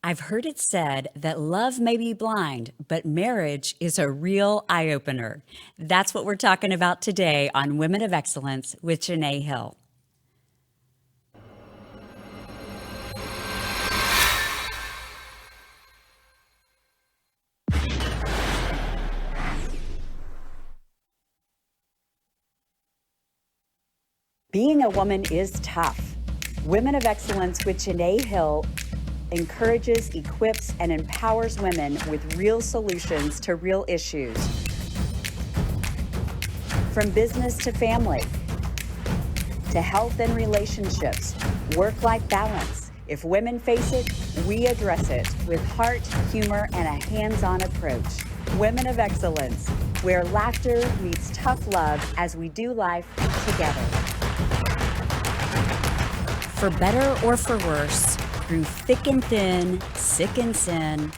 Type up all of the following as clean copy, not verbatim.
I've heard it said that love may be blind, but marriage is a real eye opener. That's what we're talking about today on Women of Excellence with Janeé Hill. Being a woman is tough. Women of Excellence with Janeé Hill encourages, equips, and empowers women with real solutions to real issues. From business to family, to health and relationships, work-life balance. If women face it, we address it with heart, humor, and a hands-on approach. Women of Excellence, where laughter meets tough love as we do life together. For better or for worse, through thick and thin, sick and sin,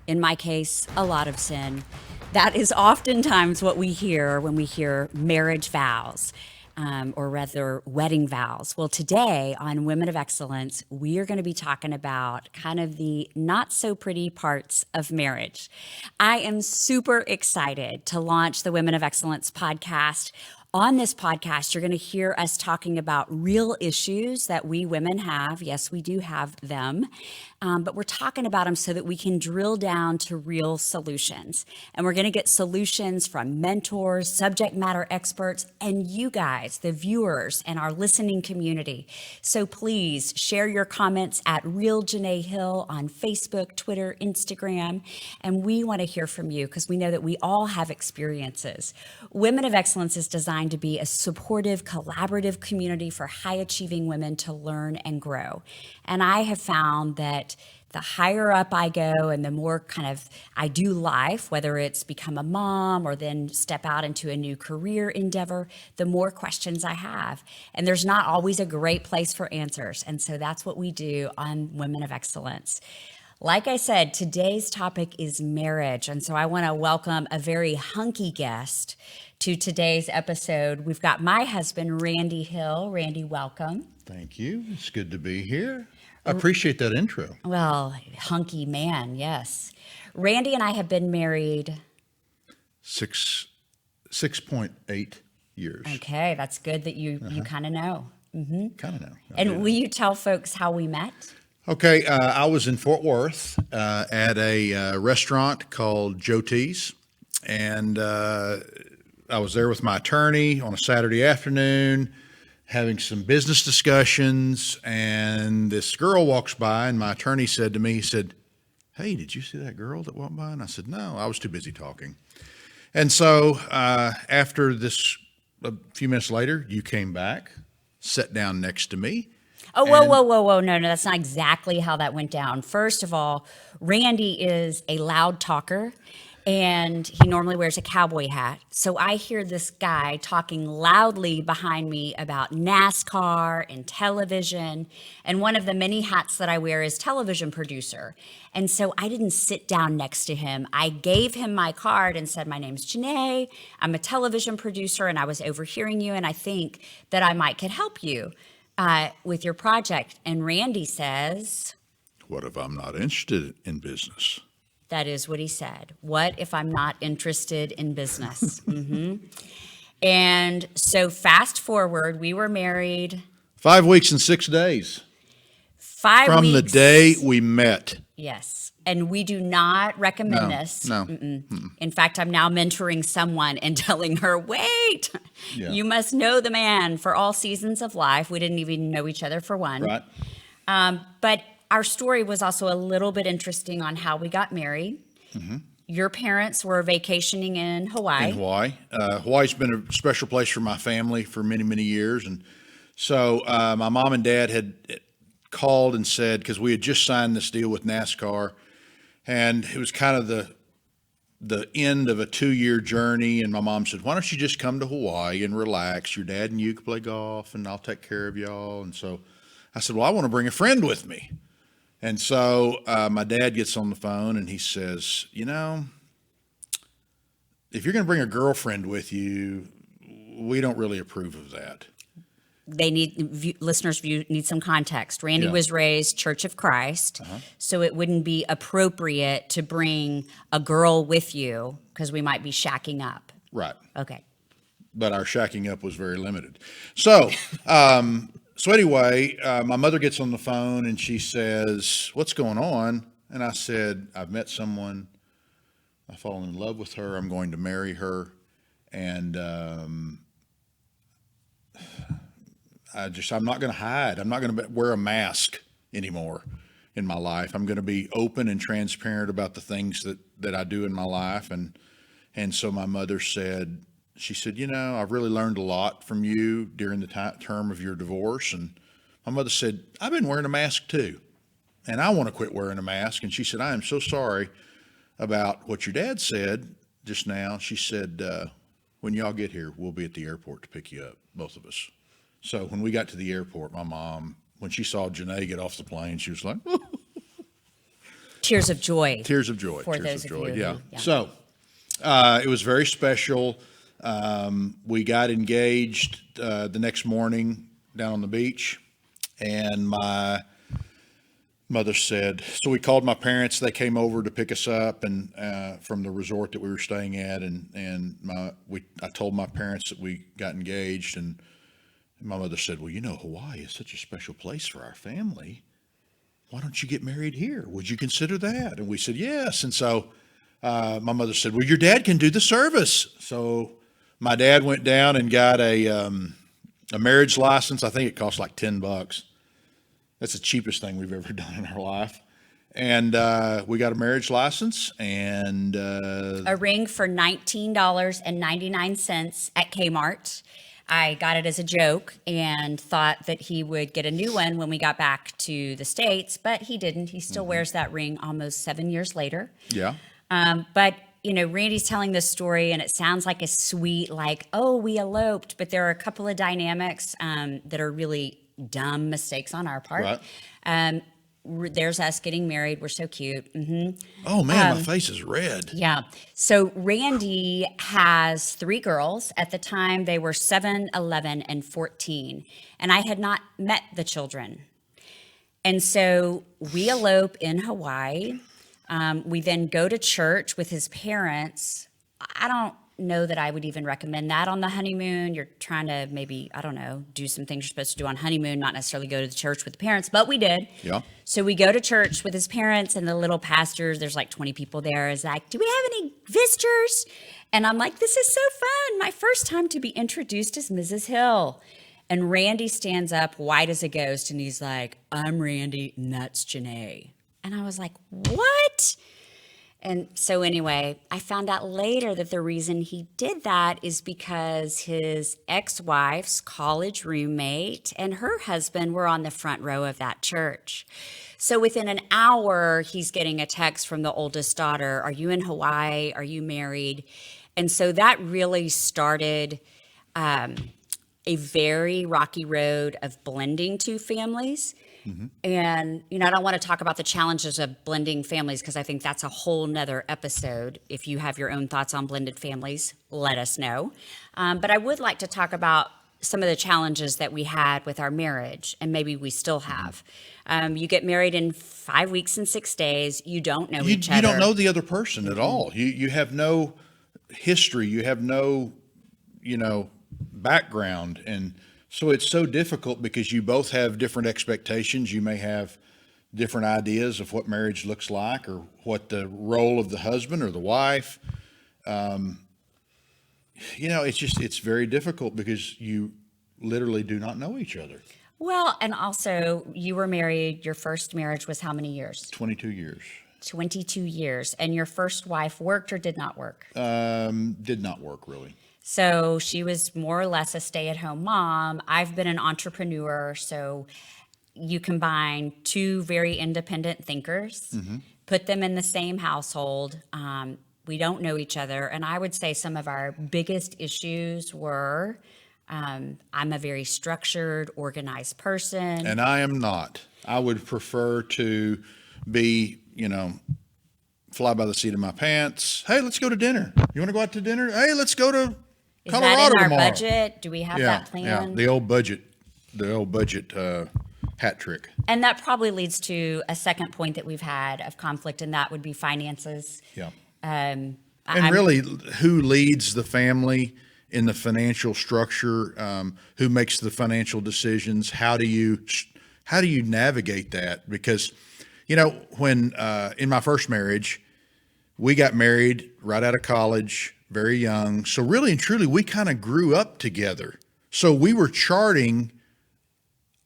in my case, a lot of sin, that is oftentimes what we hear when we hear marriage vows, or rather wedding vows. Well, today on Women of Excellence, we are going to be talking about kind of the not so pretty parts of marriage. I am super excited to launch the Women of Excellence podcast. On this podcast, you're going to hear us talking about real issues that we women have. Yes, we do have them, but we're talking about them so that we can drill down to real solutions. And we're going to get solutions from mentors, subject matter experts, and you guys, the viewers and our listening community. So please share your comments at Real Janeé Hill on Facebook, Twitter, Instagram. And we want to hear from you because we know that we all have experiences. Women of Excellence is designed to be a supportive, collaborative community for high-achieving women to learn and grow. And I have found that the higher up I go and the more kind of I do life, whether it's become a mom or then step out into a new career endeavor, the more questions I have. And there's not always a great place for answers. And so that's what we do on Women of Excellence. Like I said, today's topic is marriage. And so I want to welcome a very hunky guest to today's episode. We've got my husband, Randy Hill. Randy, welcome. Thank you. It's good to be here. I appreciate that intro. Well, hunky man, yes. Randy and I have been married 6.8 years. Okay, that's good that you kind of know. Mm-hmm. Kind of know. And will you tell folks how we met? Okay, I was in Fort Worth at a restaurant called Joe T's, and I was there with my attorney on a Saturday afternoon having some business discussions, and this girl walks by, and my attorney said to me, he said, "Hey, did you see that girl that walked by?" And I said, "No, I was too busy talking." And so after this, a few minutes later, you came back, sat down next to me. Oh, whoa. No, that's not exactly how that went down. First of all, Randy is a loud talker, and he normally wears a cowboy hat. So I hear this guy talking loudly behind me about NASCAR and television. And one of the many hats that I wear is television producer. And so I didn't sit down next to him. I gave him my card and said, "My name's Janeé. I'm a television producer, and I was overhearing you, and I think that I might could help you with your project." And Randy says, "What if I'm not interested in business?" That is what he said. What if I'm not interested in business? Mm-hmm. And so fast forward, we were married 5 weeks and 6 days. 5 weeks. From the day we met. Yes. And we do not recommend this. No. In fact, I'm now mentoring someone and telling her, wait, you must know the man for all seasons of life. We didn't even know each other for one. Right. But our story was also a little bit interesting on how we got married. Mm-hmm. Your parents were vacationing in Hawaii. In Hawaii. Hawaii's been a special place for my family for many, many years. And so my mom and dad had called and said, because we had just signed this deal with NASCAR, and it was kind of the end of a 2-year journey. And my mom said, "Why don't you just come to Hawaii and relax? Your dad and you can play golf, and I'll take care of y'all." And so I said, "Well, I want to bring a friend with me." And so my dad gets on the phone and he says, "You know, if you're going to bring a girlfriend with you, we don't really approve of that." listeners need some context. Randy Yeah. was raised Church of Christ, so it wouldn't be appropriate to bring a girl with you because we might be shacking up. Right. Okay. But our shacking up was very limited. So, anyway, my mother gets on the phone and she says, "What's going on?" And I said, "I've met someone. I've fallen in love with her. I'm going to marry her. And I'm not going to hide. I'm not going to wear a mask anymore in my life. I'm going to be open and transparent about the things that I do in my life." And so my mother said, "I've really learned a lot from you during the term of your divorce." And my mother said, "I've been wearing a mask too, and I want to quit wearing a mask." And she said, "I am so sorry about what your dad said just now." She said, "When y'all get here, we'll be at the airport to pick you up, both of us." So when we got to the airport, my mom, when she saw Janeé get off the plane, she was like, Tears of joy. tears of joy. For Tears those of of joy. you Yeah. who- yeah. So it was very special. We got engaged the next morning down on the beach, and my mother said, so we called my parents. They came over to pick us up and from the resort that we were staying at, and I told my parents that we got engaged, and my mother said, "Well, Hawaii is such a special place for our family. Why don't you get married here? Would you consider that?" And we said, "Yes." And so my mother said, "Well, your dad can do the service." So my dad went down and got a marriage license. I think it cost like $10. That's the cheapest thing we've ever done in our life. And we got a marriage license and A ring for $19.99 at Kmart. I got it as a joke and thought that he would get a new one when we got back to the States, but he didn't. He still wears that ring almost 7 years later. yeah. But Randy's telling this story, and it sounds like a sweet, like, oh, we eloped. But there are a couple of dynamics that are really dumb mistakes on our part. Right. There's us getting married. We're so cute. Oh man, my face is red. Yeah. So Randy has 3 girls. At the time, they were 7, 11, and 14. And I had not met the children. And so we elope in Hawaii. We then go to church with his parents. I don't know that I would even recommend that on the honeymoon. You're trying to maybe, I don't know, do some things you're supposed to do on honeymoon, not necessarily go to the church with the parents, but we did. Yeah. So we go to church with his parents, and the little pastors, there's like 20 people there, is like, "Do we have any visitors?" And I'm like, "This is so fun. My first time to be introduced as Mrs. Hill." And Randy stands up white as a ghost, and he's like, "I'm Randy, and that's Janeé." And I was like, "What?" And so anyway, I found out later that the reason he did that is because his ex-wife's college roommate and her husband were on the front row of that church. So within an hour, he's getting a text from the oldest daughter, "Are you in Hawaii? Are you married?" And so that really started a very rocky road of blending two families. And, I don't want to talk about the challenges of blending families because I think that's a whole nother episode. If you have your own thoughts on blended families, let us know. But I would like to talk about some of the challenges that we had with our marriage, and maybe we still have. You get married in 5 weeks and 6 days. You don't know each other. You don't know the other person at all. You have no history. You have no, background. And so it's so difficult because you both have different expectations. You may have different ideas of what marriage looks like or what the role of the husband or the wife. It's very difficult because you literally do not know each other. Well, and also you were married, your first marriage was how many years? 22 years. 22 years. And your first wife worked or did not work? Did not work really. So she was more or less a stay-at-home mom. I've been an entrepreneur, so you combine two very independent thinkers, put them in the same household. We don't know each other, and I would say some of our biggest issues were I'm a very structured, organized person. And I am not. I would prefer to be, fly by the seat of my pants. Hey, let's go to dinner. You want to go out to dinner? Hey, let's go to Is Colorado that in our tomorrow. budget? Do we have that plan? Yeah, the old budget the old budget hat trick. And that probably leads to a second point that we've had of conflict, and that would be finances. Yeah. Um, And I'm- really, who leads the family in the financial structure? Who makes the financial decisions? How do you navigate that? Because, when in my first marriage, we got married right out of college, very young. So really and truly, we kind of grew up together. So we were charting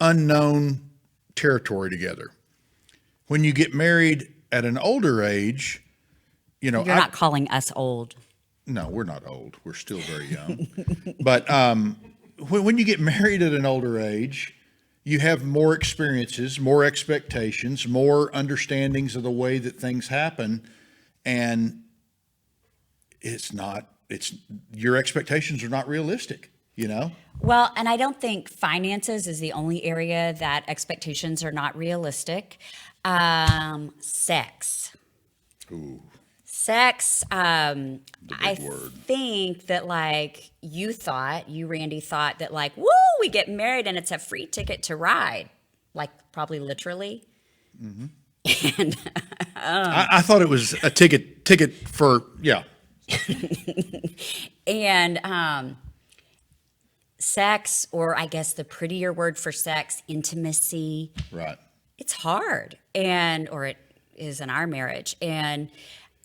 unknown territory together. When you get married at an older age, You're not calling us old. no, we're not old. We're still very young. But when you get married at an older age, you have more experiences, more expectations, more understandings of the way that things happen. And your expectations are not realistic, Well, and I don't think finances is the only area that expectations are not realistic. Sex. Ooh, Sex, I word. think that you, Randy, thought that woo, we get married and it's a free ticket to ride, probably literally. Mm-hmm. And I thought it was a ticket for, yeah. and sex, or I guess the prettier word for sex, intimacy. Right. It's hard, or it is in our marriage. And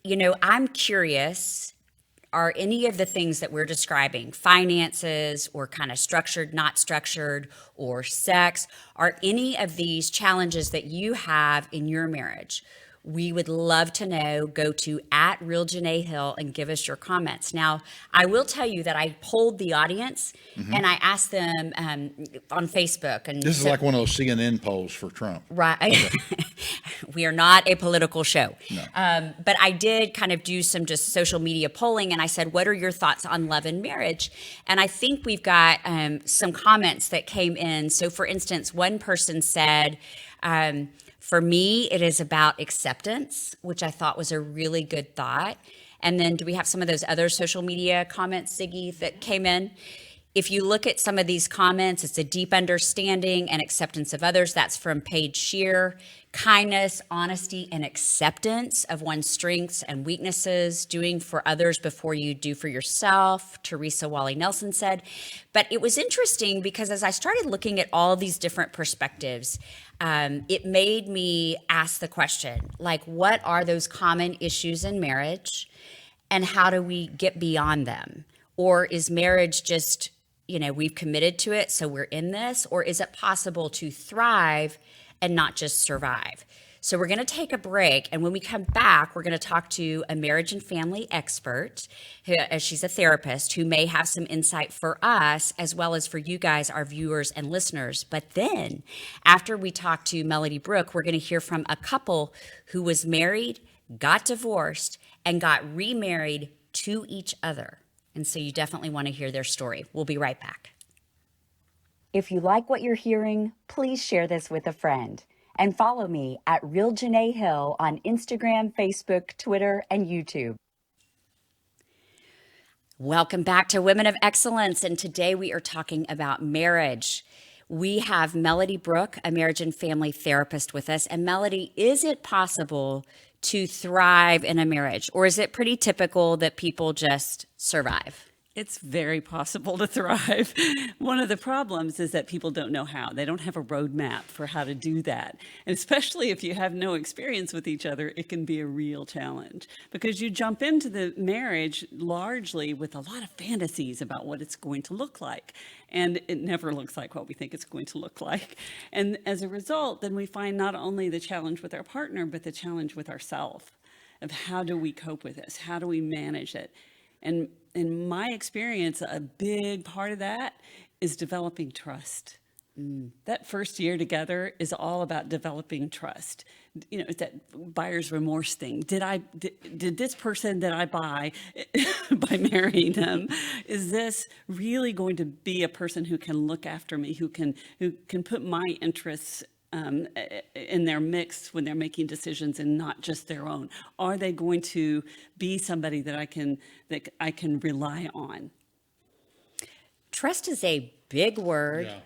I'm curious, are any of the things that we're describing, finances or kind of structured, not structured, or sex, are any of these challenges that you have in your marriage? We would love to know. Go to @RealJaneé Hill and give us your comments. Now, I will tell you that I polled the audience and I asked them on Facebook. And This is like one of those CNN polls for Trump. Right. We are not a political show. No. But I did kind of do some just social media polling, and I said, what are your thoughts on love and marriage? And I think we've got some comments that came in. So for instance, one person said, for me, it is about acceptance, which I thought was a really good thought. And then do we have some of those other social media comments, Siggy, that came in? If you look at some of these comments, it's a deep understanding and acceptance of others. That's from Paige Shear. Kindness, honesty, and acceptance of one's strengths and weaknesses. Doing for others before you do for yourself, Teresa Wally Nelson said. But it was interesting because as I started looking at all these different perspectives, it made me ask the question, what are those common issues in marriage and how do we get beyond them? Or is marriage just, we've committed to it, so we're in this? Or is it possible to thrive and not just survive? So we're going to take a break. And when we come back, we're going to talk to a marriage and family expert. She's a therapist who may have some insight for us as well as for you guys, our viewers and listeners. But then after we talk to Melody Brooke, we're going to hear from a couple who was married, got divorced, and got remarried to each other. And so you definitely want to hear their story. We'll be right back. If you like what you're hearing, please share this with a friend. And follow me @RealJaneé Hill on Instagram, Facebook, Twitter, and YouTube. Welcome back to Women of Excellence. And today we are talking about marriage. We have Melody Brooke, a marriage and family therapist, with us. And Melody, is it possible to thrive in a marriage? Or is it pretty typical that people just survive? It's very possible to thrive. One of the problems is that people don't know how. They don't have a roadmap for how to do that. And especially if you have no experience with each other, it can be a real challenge because you jump into the marriage largely with a lot of fantasies about what it's going to look like. And it never looks like what we think it's going to look like. And as a result, then we find not only the challenge with our partner, but the challenge with ourselves of how do we cope with this? How do we manage it? And in my experience, a big part of that is developing trust. That first year together is all about developing trust. It's that buyer's remorse thing. Did this person that I buy by marrying them, is this really going to be a person who can look after me, who can put my interests in their mix when they're making decisions and not just their own? Are they going to be somebody that I can rely on? Trust is a big word. Yeah.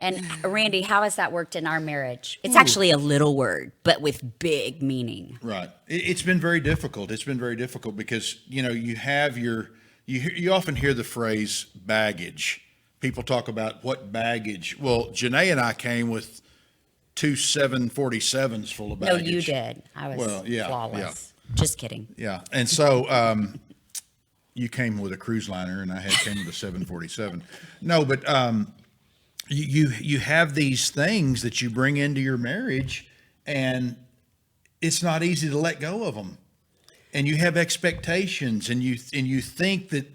And Randy, how has that worked in our marriage? It's actually a little word, but with big meaning. Right. It's been very difficult. It's been very difficult because, you have you often hear the phrase baggage. People talk about what baggage. Well, Janeé and I came with two 747s full of No, baggage. you did. I was flawless. Just kidding. Yeah. And so you came with a cruise liner and I came with a 747. No, but you have these things that you bring into your marriage, and it's not easy to let go of them. And you have expectations, and you think that,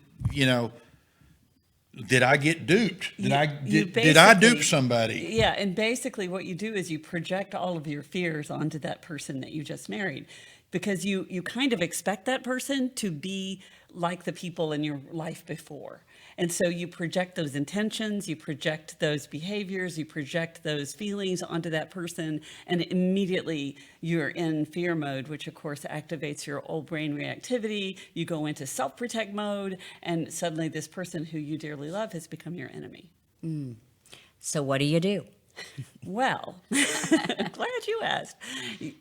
did I get duped? Did I dupe somebody? Yeah, and basically what you do is you project all of your fears onto that person that you just married, because you kind of expect that person to be like the people in your life before. And so you project those intentions, you project those behaviors, you project those feelings onto that person, and immediately you're in fear mode, which of course activates your old brain reactivity. You go into self-protect mode, and suddenly this person who you dearly love has become your enemy. So what do you do? Well, glad you asked.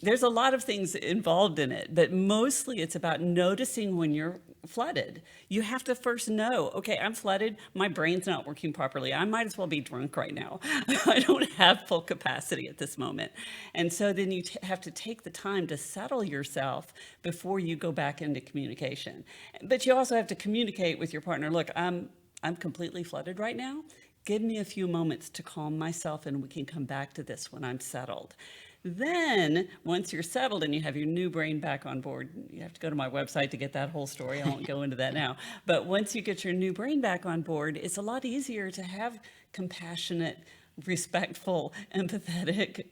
There's a lot of things involved in it, but mostly it's about noticing when you're flooded. You have to first know, okay, I'm flooded. My brain's not working properly. I might as well be drunk right now. I don't have full capacity at this moment. And so then you have to take the time to settle yourself before you go back into communication. But you also have to communicate with your partner. Look, I'm completely flooded right now. Give me a few moments to calm myself, and we can come back to this when I'm settled. Then, once you're settled and you have your new brain back on board, you have to go to my website to get that whole story. I won't go into that now. But once you get your new brain back on board, it's a lot easier to have compassionate, respectful, empathetic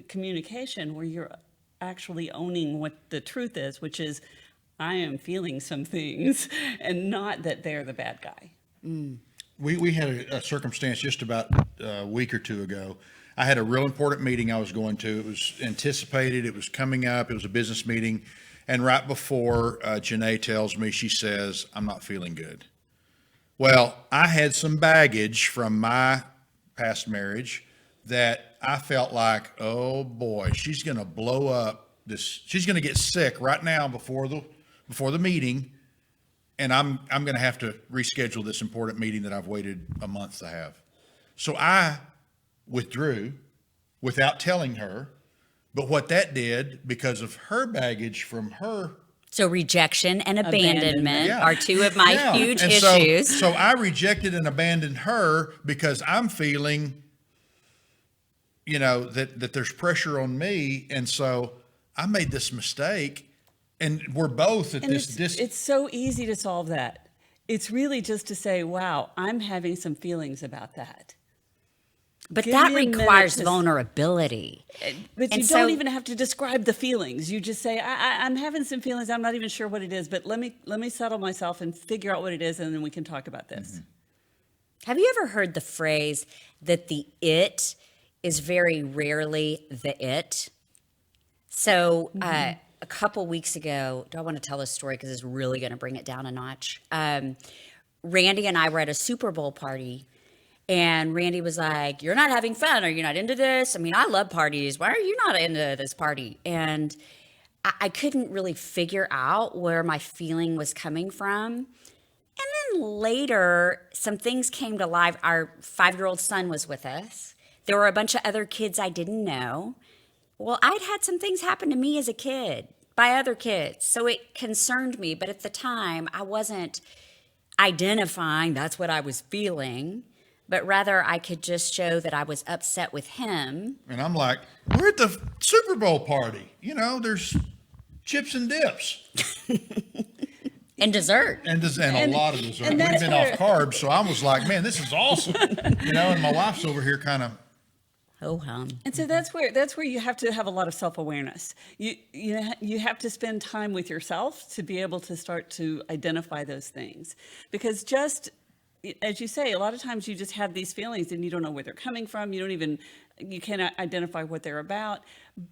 communication where you're actually owning what the truth is, which is, I am feeling some things, and not that they're the bad guy. We had a circumstance just about a week or two ago. I had a real important meeting I was going to. It was anticipated. It was coming up. It was a business meeting. And right before Janeé tells me, she says, I'm not feeling good. Well, I had some baggage from my past marriage that I felt like, oh boy, she's going to blow up this. She's going to get sick right now before the meeting. And I'm going to have to reschedule this important meeting that I've waited a month to have. So I withdrew without telling her. But what that did, because of her baggage from her. So rejection and abandonment are two of my huge and issues. So I rejected and abandoned her because I'm feeling, that there's pressure on me. And so I made this mistake. And we're both at this distance. It's so easy to solve that. It's really just to say, wow, I'm having some feelings about that. But that requires vulnerability. But you don't even have to describe the feelings. You just say, I'm having some feelings. I'm not even sure what it is, but let me settle myself and figure out what it is, and then we can talk about this. Have you ever heard the phrase that the it is very rarely the it? So a couple weeks ago, do I want to tell this story because it's really going to bring it down a notch? Randy and I were at a Super Bowl party, and Randy was like, you're not having fun. Are you not into this? I mean, I love parties. Why are you not into this party? And I couldn't really figure out where my feeling was coming from. And then later, some things came to life. Our 5-year-old son was with us. There were a bunch of other kids I didn't know. Well, I'd had some things happen to me as a kid by other kids, so it concerned me. But at the time, I wasn't identifying that's what I was feeling, but rather I could just show that I was upset with him. And I'm like, we're at the Super Bowl party. There's chips and dips. And dessert. And a lot of dessert. We've been off carbs, so I was like, man, this is awesome. And my wife's over here kind of, and so that's where you have to have a lot of self-awareness. You have to spend time with yourself to be able to start to identify those things, because just as you say, a lot of times you just have these feelings and you don't know where they're coming from. You can't identify what they're about.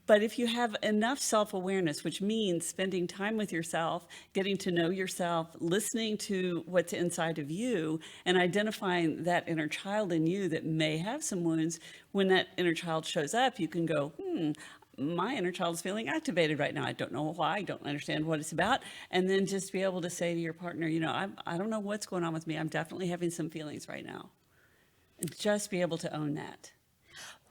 But if you have enough self-awareness, which means spending time with yourself, getting to know yourself, listening to what's inside of you, and identifying that inner child in you that may have some wounds, when that inner child shows up, you can go, my inner child is feeling activated right now. I don't know why. I don't understand what it's about. And then just be able to say to your partner, I don't know what's going on with me. I'm definitely having some feelings right now. And just be able to own that.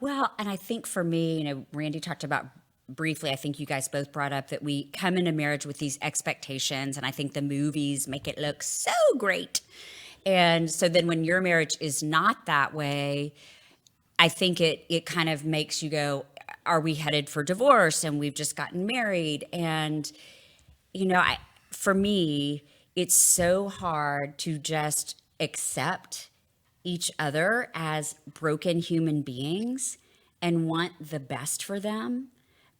Well, and I think for me, Randy talked about briefly, I think you guys both brought up that we come into marriage with these expectations, and I think the movies make it look so great. And so then when your marriage is not that way, I think it kind of makes you go, are we headed for divorce? And we've just gotten married. And, for me, it's so hard to just accept each other as broken human beings and want the best for them,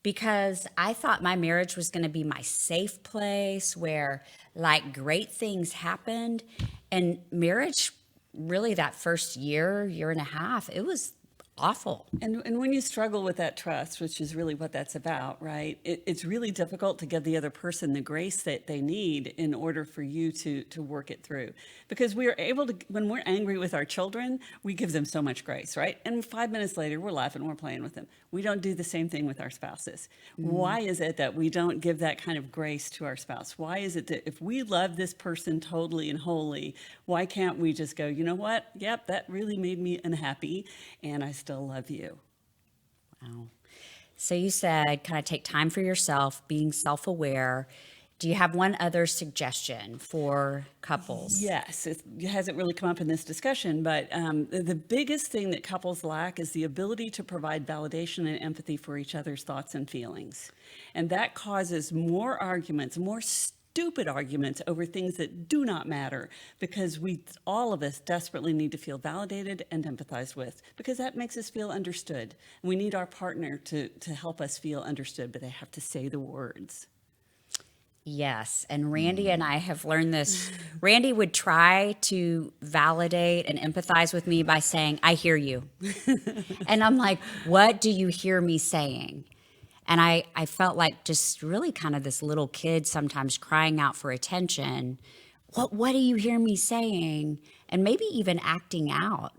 because I thought my marriage was going to be my safe place where like great things happened. And marriage, really that first year and a half, it was awful. And when you struggle with that trust, which is really what that's about, right? It's really difficult to give the other person the grace that they need in order for you to work it through. Because we are able to, when we're angry with our children, we give them so much grace, right? And 5 minutes later, we're laughing, we're playing with them. We don't do the same thing with our spouses. Why is it that we don't give that kind of grace to our spouse? Why is it that if we love this person totally and wholly, why can't we just go, you know what? Yep, that really made me unhappy, and I still love you. Wow. So you said kind of take time for yourself, being self-aware. Do you have one other suggestion for couples? Yes, it hasn't really come up in this discussion, but the biggest thing that couples lack is the ability to provide validation and empathy for each other's thoughts and feelings. And that causes more arguments, more stupid arguments over things that do not matter, because all of us desperately need to feel validated and empathized with, because that makes us feel understood. We need our partner to help us feel understood, but they have to say the words. Yes, and Randy and I have learned this. Randy would try to validate and empathize with me by saying, I hear you. And I'm like, what do you hear me saying? And I felt like just really kind of this little kid sometimes crying out for attention. What do you hear me saying? And maybe even acting out.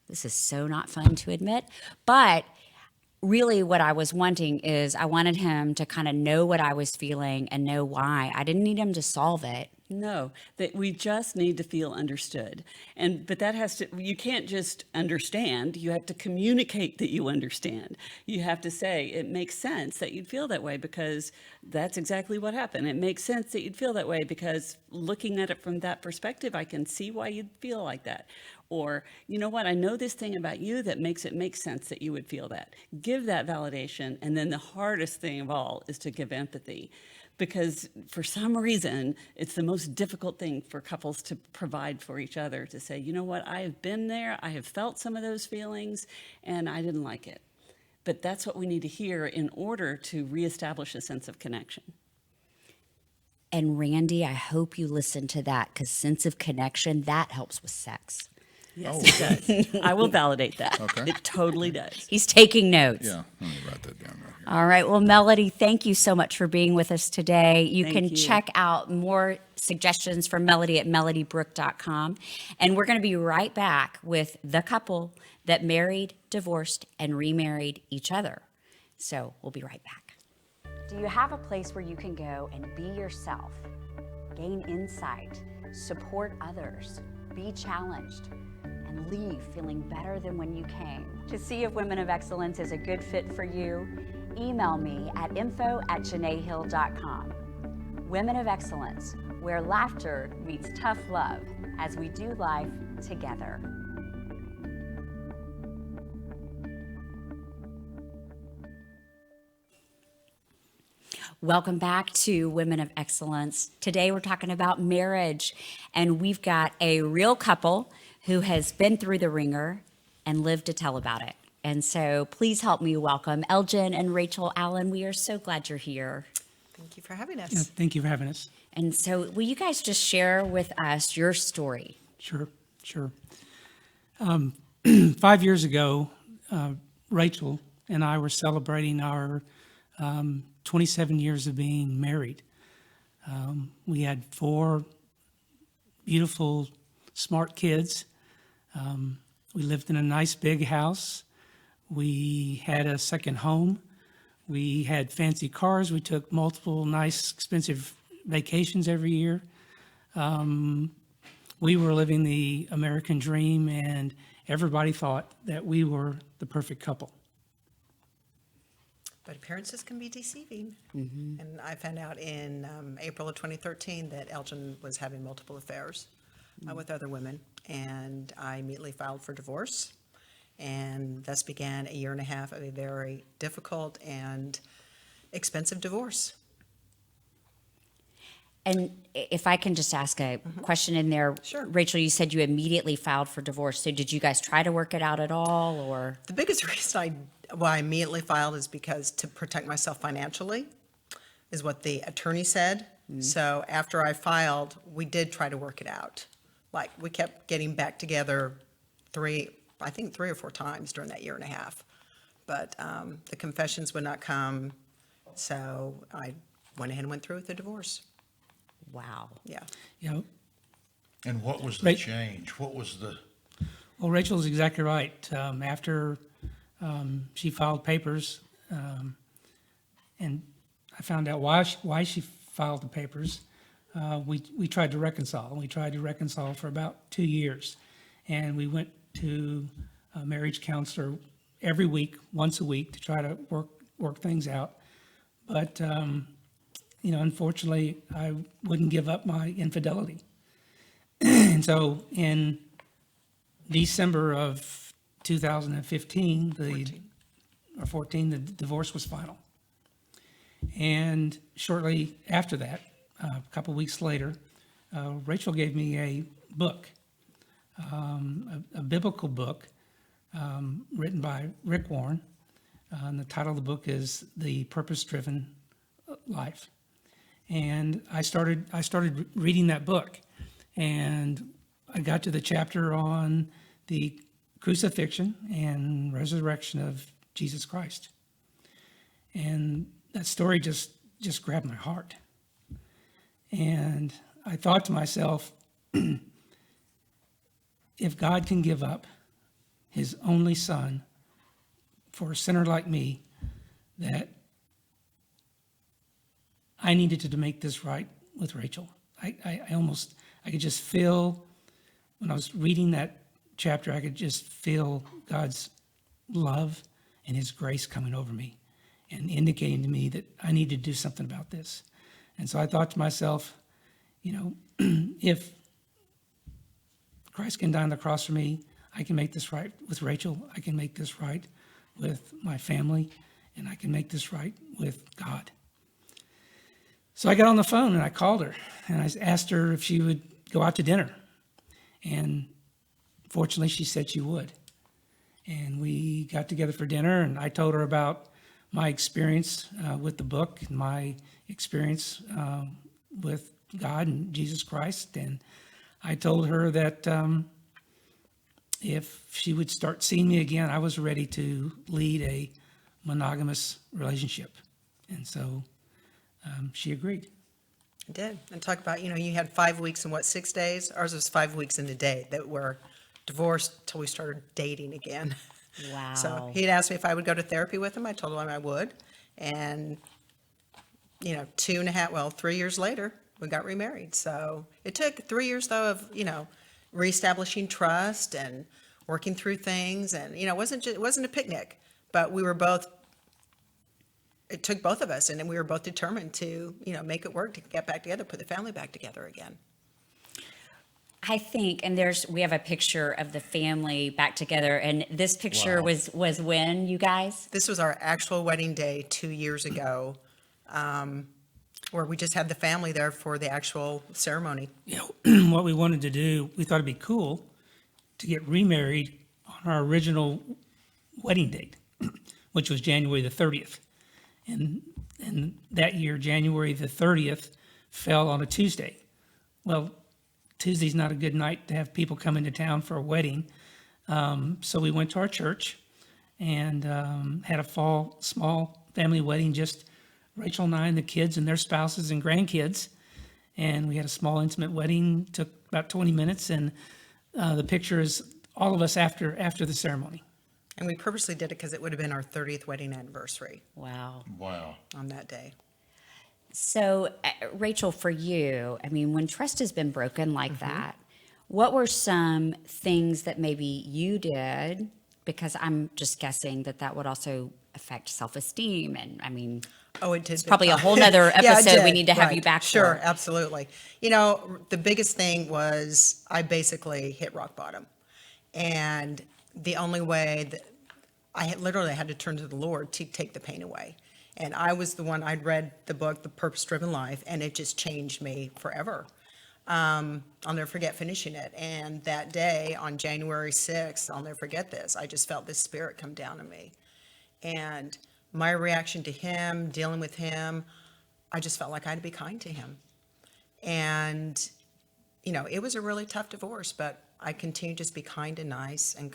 This is so not fun to admit, but really what I was wanting is I wanted him to kind of know what I was feeling and know why. I didn't need him to solve it. No, that we just need to feel understood. But you can't just understand, you have to communicate that you understand. You have to say, it makes sense that you'd feel that way because that's exactly what happened. It makes sense that you'd feel that way because looking at it from that perspective, I can see why you'd feel like that. Or, you know what, I know this thing about you that makes it make sense that you would feel that. Give that validation. And then the hardest thing of all is to give empathy. Because for some reason, it's the most difficult thing for couples to provide for each other, to say, you know what, I have been there, I have felt some of those feelings, and I didn't like it. But that's what we need to hear in order to reestablish a sense of connection. And Randy, I hope you listen to that, because sense of connection, that helps with sex. Yes, it does. I will validate that. Okay. It totally does. He's taking notes. Yeah, let me write that down right here. All right. Well, Melody, thank you so much for being with us today. You Thank can you. check out more suggestions from Melody at melodybrook.com. And we're going to be right back with the couple that married, divorced, and remarried each other. So we'll be right back. Do you have a place where you can go and be yourself, gain insight, support others, be challenged, and leave feeling better than when you came? To see if Women of Excellence is a good fit for you, email me at info@janeehill.com. Women of Excellence, where laughter meets tough love as we do life together. Welcome back to Women of Excellence. Today we're talking about marriage, and we've got a real couple who has been through the ringer and lived to tell about it. And so please help me welcome Elgin and Rachel Allen. We are so glad you're here. Thank you for having us. Yeah, thank you for having us. And so will you guys just share with us your story? Sure. Sure. 5 years ago, Rachel and I were celebrating our 27 years of being married. We had 4 beautiful, smart kids. We lived in a nice big house. We had a second home. We had fancy cars. We took multiple nice, expensive vacations every year. We were living the American dream, and everybody thought that we were the perfect couple. But appearances can be deceiving. And I found out in April of 2013 that Elgin was having multiple affairs with other women. And I immediately filed for divorce. And thus began a year and a half of a very difficult and expensive divorce. And if I can just ask a question in there, Sure. Rachel, you said you immediately filed for divorce. So did you guys try to work it out at all, or? The biggest reason why I immediately filed is because to protect myself financially is what the attorney said. So after I filed, we did try to work it out. Like, we kept getting back together 3 or 4 times during that year and a half. But the confessions would not come, so I went ahead and went through with the divorce. Wow. Yeah. You know, And what was the Right. change? What was the, well, Rachel's exactly right. After she filed papers, and I found out why she filed the papers, we tried to reconcile. We tried to reconcile for about 2 years, and we went to a marriage counselor every week, once a week, to try to work things out. But unfortunately, I wouldn't give up my infidelity. And so in December of 2015, 14, the divorce was final. And shortly after that, a couple weeks later, Rachel gave me a book, a biblical book written by Rick Warren. And the title of the book is The Purpose-Driven Life. And I started reading that book, and I got to the chapter on the crucifixion and resurrection of Jesus Christ. And that story just grabbed my heart. And I thought to myself, if God can give up his only son for a sinner like me, that I needed to make this right with Rachel. I could just feel, when I was reading that chapter, I could just feel God's love and his grace coming over me and indicating to me that I need to do something about this. And so I thought to myself, if Christ can die on the cross for me, I can make this right with Rachel. I can make this right with my family, and I can make this right with God. So I got on the phone and I called her and I asked her if she would go out to dinner. And fortunately, she said she would. And we got together for dinner, and I told her about my experience with the book and my experience with God and Jesus Christ. And I told her that if she would start seeing me again, I was ready to lead a monogamous relationship. And so she agreed. I did. And talk about, you had 5 weeks and 6 days? Ours was 5 weeks and a day that were divorced till we started dating again. Wow. So he'd asked me if I would go to therapy with him. I told him I would. And, 3 years later, we got remarried. So it took 3 years, though, of, reestablishing trust and working through things. And, it wasn't a picnic, but we were both, it took both of us, and then we were both determined to, make it work, to get back together, put the family back together again. I think, and we have a picture of the family back together, and this picture Wow. was when, you guys? This was our actual wedding day 2 years ago, where we just had the family there for the actual ceremony. What we wanted to do, we thought it'd be cool to get remarried on our original wedding date, which was January the 30th. And that year, January the 30th fell on a Tuesday. Well, Tuesday's not a good night to have people come into town for a wedding. So we went to our church and had a small family wedding, just Rachel and I and the kids and their spouses and grandkids. And we had a small intimate wedding, took about 20 minutes, and the picture is all of us after the ceremony. And we purposely did it because it would have been our 30th wedding anniversary Wow. Wow. on that day. So, Rachel, for you, I mean, when trust has been broken like that, what were some things that maybe you did? Because I'm just guessing that would also affect self-esteem. And I mean, Oh, it did. it's probably a whole nother Yeah, it episode we did. need to have Right. you back Sure, for. absolutely. You know, the biggest thing was I basically hit rock bottom. And the only way that I had literally had to turn to the Lord to take the pain away. And I was the one, I'd read the book, The Purpose Driven Life, and it just changed me forever. I'll never forget finishing it. And that day on January 6th, I'll never forget this. I just felt this spirit come down on me. And my reaction to him, dealing with him, I just felt like I had to be kind to him. And, you know, it was a really tough divorce, but I continued to just be kind and nice and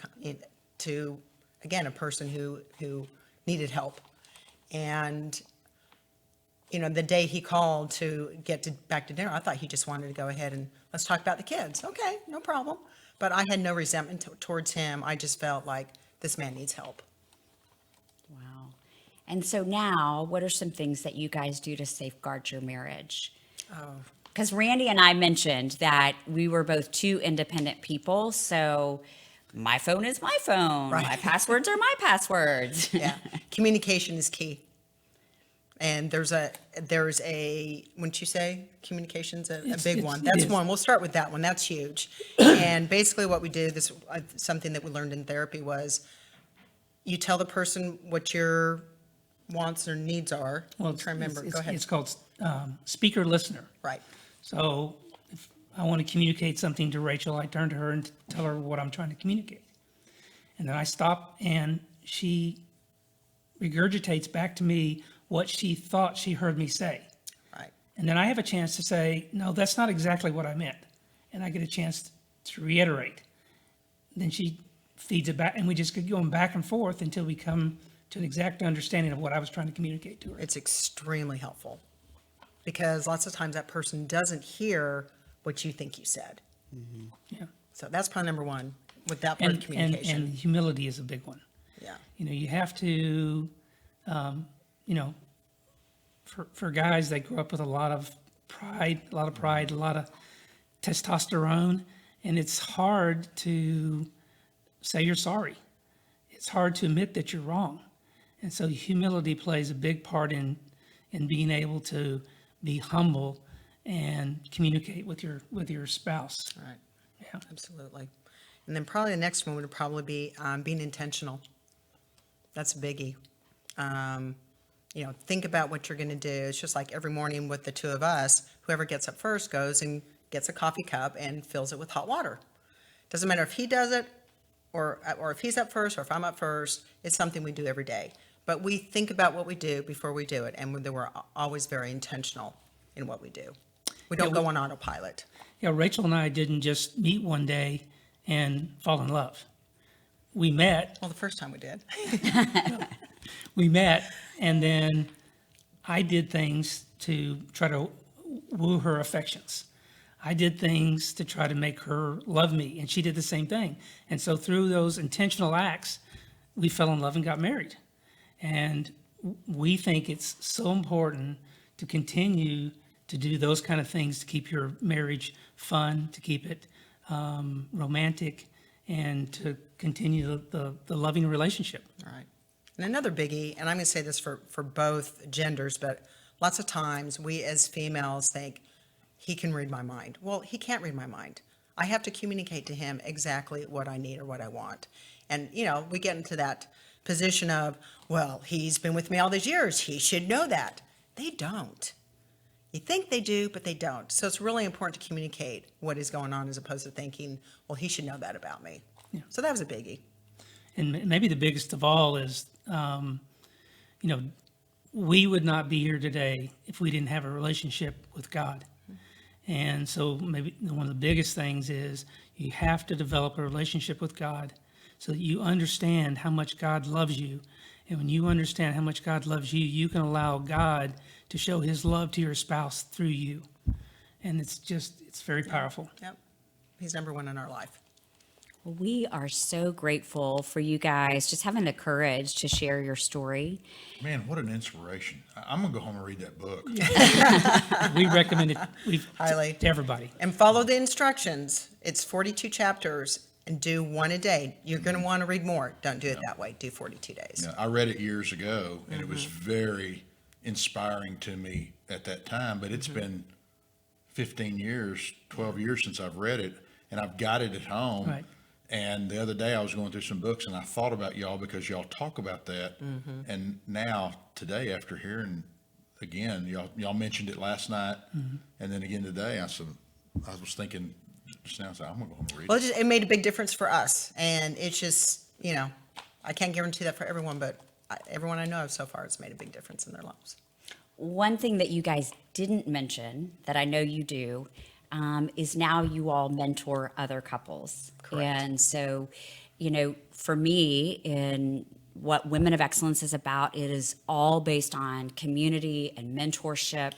to, again, a person who needed help. And, you know, the day he called to get back to dinner, I thought he just wanted to go ahead and let's talk about the kids. Okay, no problem. But I had no resentment towards him. I just felt like this man needs help. Wow. And so now, what are some things that you guys do to safeguard your marriage? Because Randy and I mentioned that we were both two independent people. So my phone is my phone. Right. My passwords are my passwords. Yeah, communication is key. And there's a, wouldn't you say communication's a big one? it That's is. one. We'll start with that one. That's huge. And basically what we do, this, something that we learned in therapy was you tell the person what your wants or needs are. Well, I'm trying to remember. Go ahead. It's called speaker listener. Right. So if I want to communicate something to Rachel, I turn to her and tell her what I'm trying to communicate. And then I stop and she regurgitates back to me what she thought she heard me say. Right. And then I have a chance to say, no, that's not exactly what I meant. And I get a chance to reiterate. Then she feeds it back and we just keep going back and forth until we come to an exact understanding of what I was trying to communicate to her. It's extremely helpful because lots of times that person doesn't hear what you think you said. Yeah. So that's probably number one with that part of communication. And humility is a big one. Yeah. You know, you have to, you know, for guys, they grow up with a lot of pride, a lot of testosterone, and it's hard to say you're sorry. It's hard to admit that you're wrong. And so humility plays a big part in being able to be humble and communicate with your spouse. Right. Yeah. Absolutely. And then probably the next one would probably be being intentional. That's a biggie. You know, think about what you're going to do. It's just like every morning with the two of us, whoever gets up first goes and gets a coffee cup and fills it with hot water. Doesn't matter if he does it or if he's up first or if I'm up first. It's something we do every day. But we think about what we do before we do it, and we're always very intentional in what we do. We don't go on autopilot. Yeah, Rachel and I didn't just meet one day and fall in love. We met, Well, the first time we did. and then I did things to try to woo her affections. I did things to try to make her love me, and she did the same thing. And so through those intentional acts, we fell in love and got married. And we think it's so important to continue to do those kind of things to keep your marriage fun, to keep it romantic, and to continue the loving relationship. All right. And another biggie, and I'm going to say this for both genders, but lots of times we as females think, he can read my mind. Well, he can't read my mind. I have to communicate to him exactly what I need or what I want. And, you know, we get into that position of, well, he's been with me all these years. He should know that. They don't. You think they do, but they don't. So it's really important to communicate what is going on as opposed to thinking, well, he should know that about me. Yeah. So that was a biggie. And maybe the biggest of all is, you know, we would not be here today if we didn't have a relationship with God. And so maybe one of the biggest things is you have to develop a relationship with God so that you understand how much God loves you. And when you understand how much God loves you, you can allow God to show his love to your spouse through you. And it's very powerful. Yep. He's number one in our life. We are so grateful for you guys just having the courage to share your story. Man, what an inspiration. I'm going to go home and read that book. We recommend it Highly. to everybody. And follow the instructions. It's 42 chapters and do one a day. You're going to want to read more. Don't do it that way. Do 42 days. Yeah, I read it years ago, and it was very inspiring to me at that time, but it's been 15 years, 12 years since I've read it, and I've got it at home. Right. And the other day I was going through some books, and I thought about y'all because y'all talk about that. And now, today, after hearing again, y'all mentioned it last night, and then again today, I was thinking just now, I'm going to go home and read Well, it. it made a big difference for us. And it's just, I can't guarantee that for everyone, but everyone I know of so far, it's made a big difference in their lives. One thing that you guys didn't mention that I know you do is now you all mentor other couples. Correct. And so, for me, in what Women of Excellence is about, it is all based on community and mentorship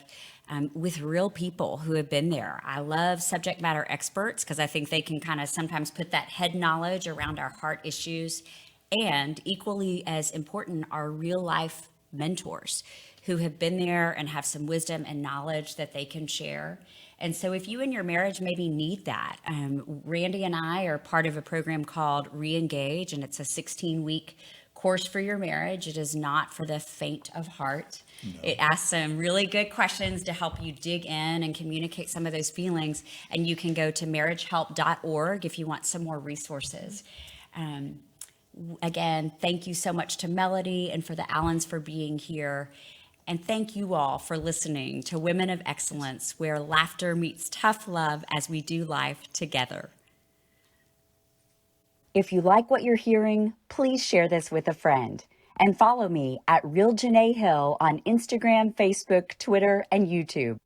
with real people who have been there. I love subject matter experts because I think they can kind of sometimes put that head knowledge around our heart issues. And equally as important are real life mentors who have been there and have some wisdom and knowledge that they can share. And so if you and your marriage maybe need that, Randy and I are part of a program called Re-Engage, and it's a 16-week course for your marriage. It is not for the faint of heart. No. It asks some really good questions to help you dig in and communicate some of those feelings. And you can go to marriagehelp.org if you want some more resources. Again, thank you so much to Melody and for the Allens for being here. And thank you all for listening to Women of Excellence, where laughter meets tough love as we do life together. If you like what you're hearing, please share this with a friend. And follow me at Real Janeé Hill on Instagram, Facebook, Twitter, and YouTube.